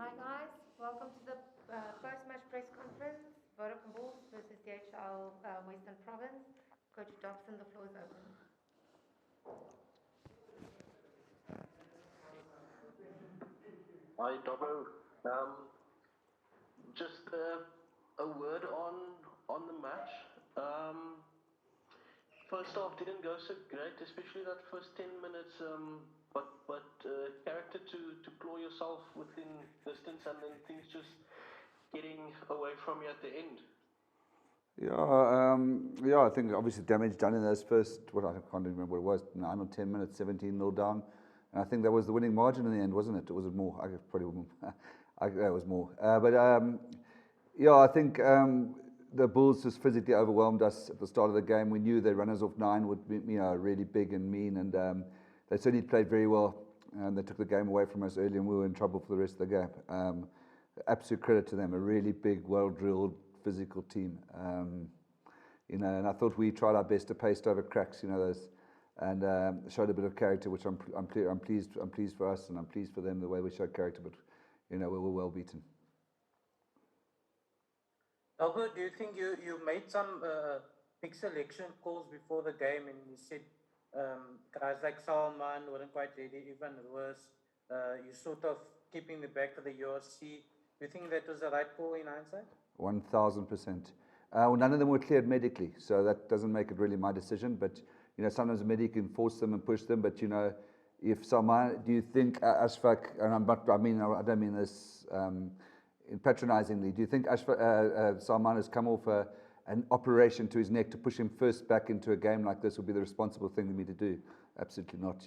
Hi guys, welcome to the post-match press conference. Vodacom Bulls versus DHL Western Province. Coach Dobson, the floor is open. Hi, Dobbo. Just a word on the match. First half didn't go so great, especially that first 10 minutes. But character to claw yourself within distance, and then things just getting away from you at the end. I think obviously damage done in those first, I can't remember what it was, 9 or 10 minutes, 17-0 down. And I think that was the winning margin in the end, wasn't it? Or was it more? I guess probably it was more. I think the Bulls just physically overwhelmed us at the start of the game. We knew their runners off 9 would be really big and mean, and they certainly played very well. And they took the game away from us early, and we were in trouble for the rest of the game. Absolute credit to them, a really big, well-drilled, physical team. And I thought we tried our best to paste over cracks, and showed a bit of character, which I'm pleased for us, and I'm pleased for them the way we showed character. But we were well beaten. Albert, do you think you made some big selection calls before the game, and you said guys like Salman weren't quite ready, even worse? You sort of keeping the back of the URC. Do you think that was the right call in hindsight? 1,000%. None of them were cleared medically, so that doesn't make it really my decision. But sometimes a medic can force them and push them. But if Salman, do you think Ashfaq? And I don't mean this patronizingly. Do you think Salman has come off an operation to his neck to push him first back into a game like this would be the responsible thing for me to do? Absolutely not.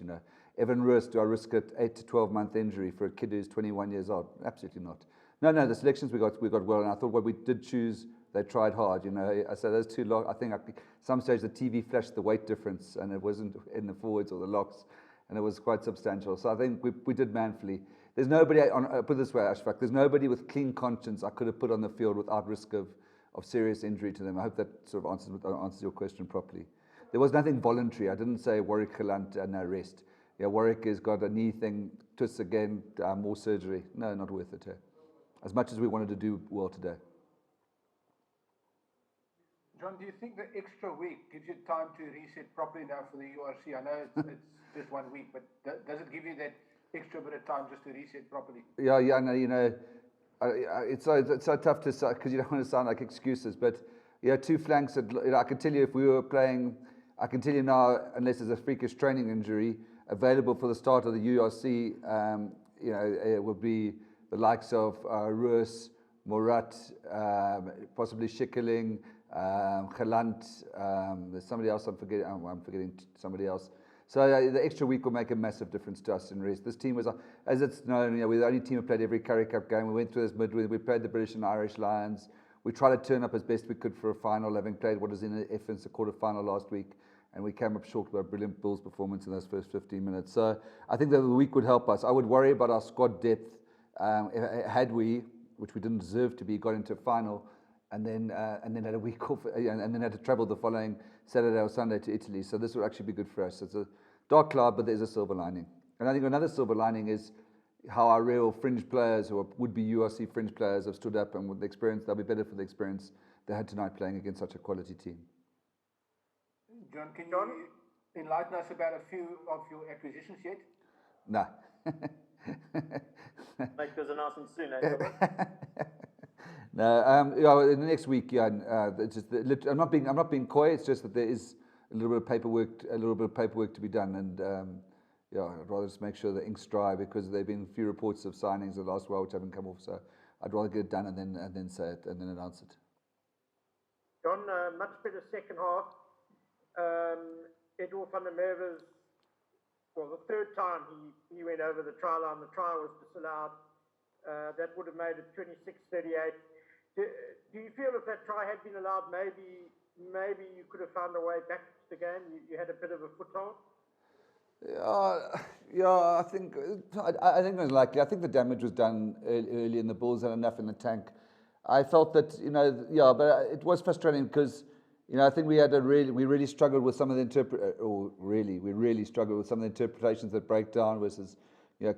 Evan Roos, do I risk an 8 to 12-month injury for a kid who's 21 years old? Absolutely not. No, the selections we got well, and I thought what we did choose, they tried hard. I said those two locks. I think some stage the TV flashed the weight difference, and it wasn't in the forwards or the locks, and it was quite substantial. So I think we did manfully. There's nobody put it this way, Ashfaq. There's nobody with clean conscience I could have put on the field without risk of serious injury to them. I hope that sort of answers your question properly. There was nothing voluntary. I didn't say Warwick Gelant no rest. Yeah, Warwick has got a knee thing, twists again, more surgery. No, not worth it. As much as we wanted to do well today. John, do you think the extra week gives you time to reset properly now for the URC? I know it's just 1 week, but does it give you that extra bit of time just to reset properly? Yeah, no, it's so tough to say because you don't want to sound like excuses. But two flanks. I can tell you if we were playing, I can tell you now, unless there's a freakish training injury available for the start of the URC, it would be the likes of Roos, Murat, possibly Schikkeling, Gelant. There's somebody else I'm forgetting somebody else. So the extra week will make a massive difference to us in rest. This team was, as it's known, we're the only team who played every Currie Cup game. We went through this midweek. We played the British and Irish Lions. We tried to turn up as best we could for a final, having played what is in the FN's quarter-final last week. And we came up short with a brilliant Bulls performance in those first 15 minutes. So I think that the week would help us. I would worry about our squad depth had we, which we didn't deserve to be, got into a final and then had a week off and then had to travel the following Saturday or Sunday to Italy. So this would actually be good for us. It's a dark cloud, but there's a silver lining. And I think another silver lining is how our real fringe players, who would-be URC fringe players, have stood up, and with the experience, they'll be better for the experience they had tonight playing against such a quality team. John, can you enlighten us about a few of your acquisitions yet? No. Make those announcements soon, eh? No, in the next week, I'm not being coy. It's just that there is a little bit of paperwork to be done, and I'd rather just make sure the ink's dry because there've been a few reports of signings the last while which haven't come off. So I'd rather get it done and then say it and then announce it. John, much better second half. Edward van der Merwe's, the third time he went over the try line. The try was disallowed. That would have made it 26-38. Do you feel if that try had been allowed, maybe you could have found a way back to the game? You had a bit of a foothold? I think it was likely. I think the damage was done early and the Bulls had enough in the tank. I felt that, but it was frustrating because, I think we really struggled with some of the interpretations that break down versus,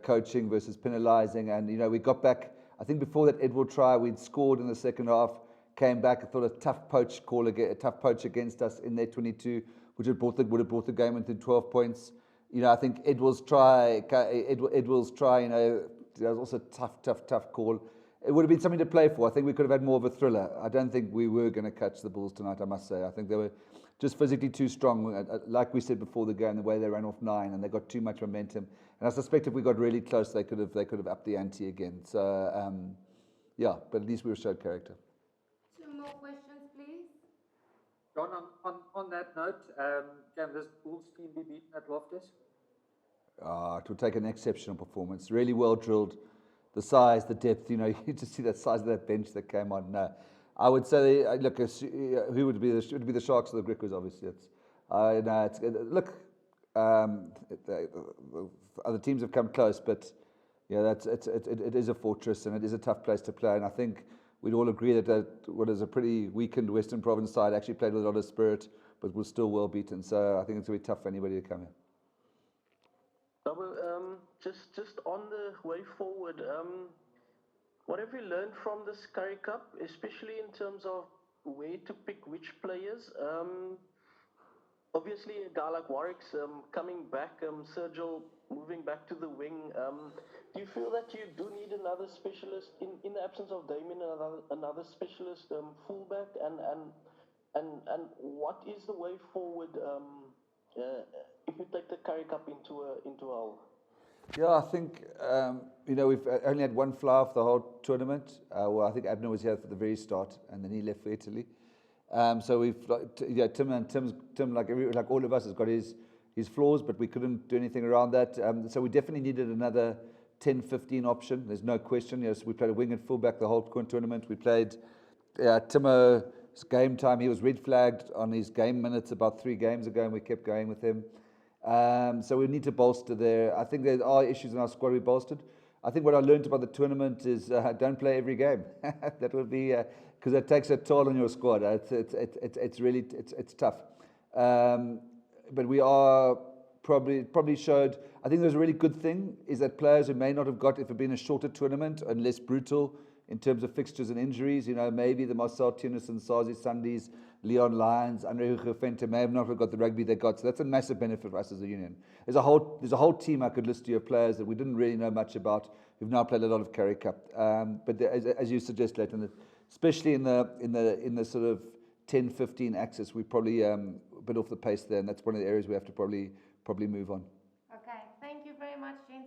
coaching versus penalising. And, we got back. I think before that Edward try, we'd scored in the second half, came back. I thought a tough poach against us in their 22, which would have brought the game into 12 points. I think Edward's try, that was also a tough call. It would have been something to play for. I think we could have had more of a thriller. I don't think we were going to catch the Bulls tonight, I must say. I think they were just physically too strong. Like we said before the game, the way they ran off 9, and they got too much momentum. And I suspect if we got really close, they could have upped the ante again. So, but at least we showed character. 2 more questions, please. John, on that note, can this Bulls team be beaten at Loftus? It would take an exceptional performance. Really well drilled. The size, the depth, you just see that size of that bench that came on. No, I would say, look, who would be the Sharks or the Griquas, obviously. Other teams have come close, but it is a fortress and it is a tough place to play. And I think we'd all agree that what is a pretty weakened Western Province side actually played with a lot of spirit, but was still well beaten. So I think it's going to be tough for anybody to come here. Just on the way forward, what have you learned from this Curry Cup, especially in terms of where to pick which players? Obviously, a guy like Warwick's coming back, Sergio moving back to the wing. Do you feel that you do need another specialist in the absence of Damien, another specialist fullback? And what is the way forward if you take the Curry Cup into a whole? Yeah, I think, we've only had one fly off the whole tournament. I think Abner was here for the very start, and then he left for Italy. So we've, Tim, like all of us, has got his flaws, but we couldn't do anything around that. So we definitely needed another 10-15 option. There's no question. Yes, we played a wing and fullback the whole tournament. We played Timo's game time. He was red flagged on his game minutes about 3 games ago, and we kept going with him. So we need to bolster there. I think there are issues in our squad we bolstered. I think what I learned about the tournament is don't play every game. That would be because it takes a toll on your squad. It's really tough. But we are probably showed. I think there's a really good thing is that players who may not have got if it had been a shorter tournament and less brutal in terms of fixtures and injuries. Maybe the Marcel Tunison, Sazi Sundys, Leon Lyons, Andre Hugefente may have not got the rugby they got. So that's a massive benefit for us as a union. There's a whole team I could list to you of players that we didn't really know much about who've now played a lot of Curry Cup. But as you suggest, Leighton, especially in the sort of 10-15 axis, we probably a bit off the pace there, and that's one of the areas we have to probably move on. Okay, thank you very much, Jean.